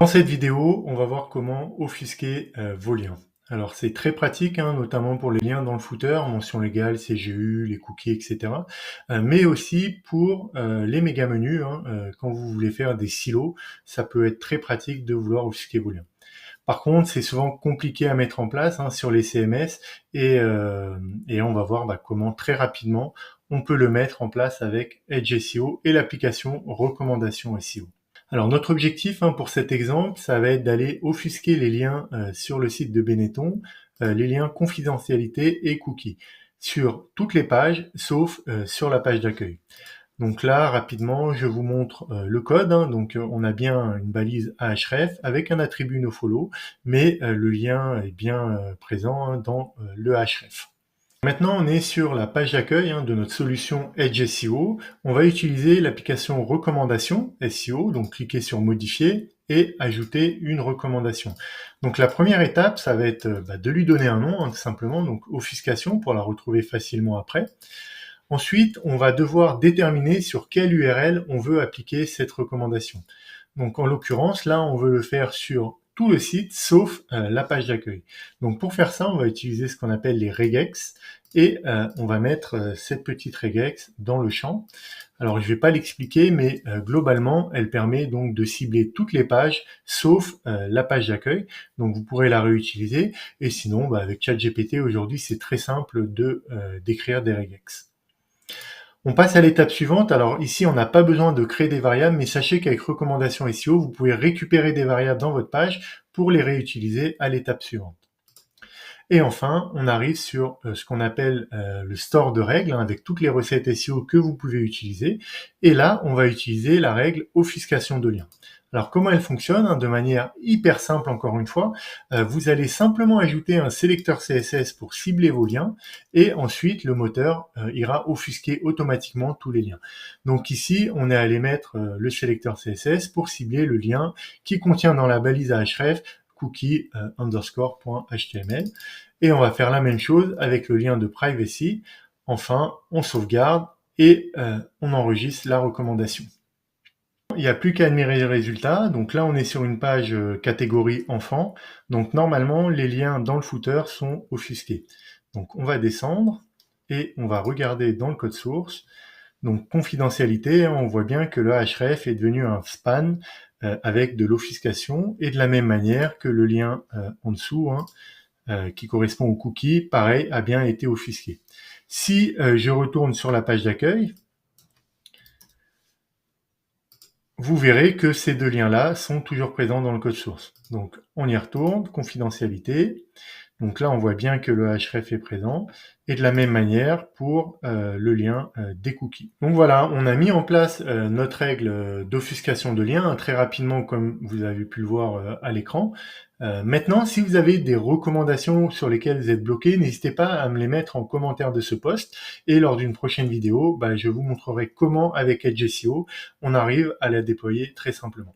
Dans cette vidéo, on va voir comment offusquer vos liens. Alors c'est très pratique, hein, notamment pour les liens dans le footer, mention légale, CGU, les cookies, etc. Mais aussi pour les méga menus, hein, quand vous voulez faire des silos, ça peut être très pratique de vouloir offusquer vos liens. Par contre, c'est souvent compliqué à mettre en place, hein, sur les CMS et on va voir comment très rapidement on peut le mettre en place avec Edge SEO et l'application Recommandations SEO. Alors notre objectif, hein, pour cet exemple, ça va être d'aller offusquer les liens sur le site de Benetton, les liens confidentialité et cookies, sur toutes les pages, sauf sur la page d'accueil. Donc là, rapidement, je vous montre le code, hein. Donc on a bien une balise Ahref avec un attribut nofollow, mais le lien est bien présent, hein, dans le Ahref. Maintenant, on est sur la page d'accueil, hein, de notre solution Edge SEO. On va utiliser l'application Recommandations SEO, donc cliquez sur Modifier et ajouter une recommandation. Donc la première étape, ça va être de lui donner un nom, hein, tout simplement, donc offuscation pour la retrouver facilement après. Ensuite, on va devoir déterminer sur quelle URL on veut appliquer cette recommandation. Donc en l'occurrence, là, on veut le faire sur tout le site, sauf la page d'accueil. Donc pour faire ça, on va utiliser ce qu'on appelle les regex, et on va mettre cette petite regex dans le champ. Alors je ne vais pas l'expliquer, mais globalement, elle permet donc de cibler toutes les pages, sauf la page d'accueil. Donc vous pourrez la réutiliser, et sinon, avec ChatGPT, aujourd'hui, c'est très simple de d'écrire des regex. On passe à l'étape suivante. Alors ici, on n'a pas besoin de créer des variables, mais sachez qu'avec recommandation SEO, vous pouvez récupérer des variables dans votre page pour les réutiliser à l'étape suivante. Et enfin, on arrive sur ce qu'on appelle le store de règles, hein, avec toutes les recettes SEO que vous pouvez utiliser. Et là, on va utiliser la règle offuscation de liens. Alors comment elle fonctionne, hein, de manière hyper simple encore une fois, vous allez simplement ajouter un sélecteur CSS pour cibler vos liens, et ensuite le moteur ira offusquer automatiquement tous les liens. Donc ici, on est allé mettre le sélecteur CSS pour cibler le lien qui contient dans la balise Ahref cookie _.html, et on va faire la même chose avec le lien de privacy. Enfin, on sauvegarde et on enregistre la recommandation. Il n'y a plus qu'à admirer les résultats. Donc là, on est sur une page catégorie enfant. Donc normalement, les liens dans le footer sont offusqués. Donc on va descendre et on va regarder dans le code source. Donc confidentialité, on voit bien que le href est devenu un span avec de l'offuscation, et de la même manière que le lien en dessous, hein, qui correspond au cookie, pareil, a bien été offusqué. Si je retourne sur la page d'accueil, vous verrez que ces deux liens-là sont toujours présents dans le code source. Donc on y retourne, confidentialité. Donc là, on voit bien que le href est présent, et de la même manière pour le lien des cookies. Donc voilà, on a mis en place notre règle d'offuscation de liens, hein, très rapidement, comme vous avez pu le voir à l'écran. Maintenant, si vous avez des recommandations sur lesquelles vous êtes bloqué, n'hésitez pas à me les mettre en commentaire de ce post, et lors d'une prochaine vidéo, je vous montrerai comment, avec Edge SEO, on arrive à la déployer très simplement.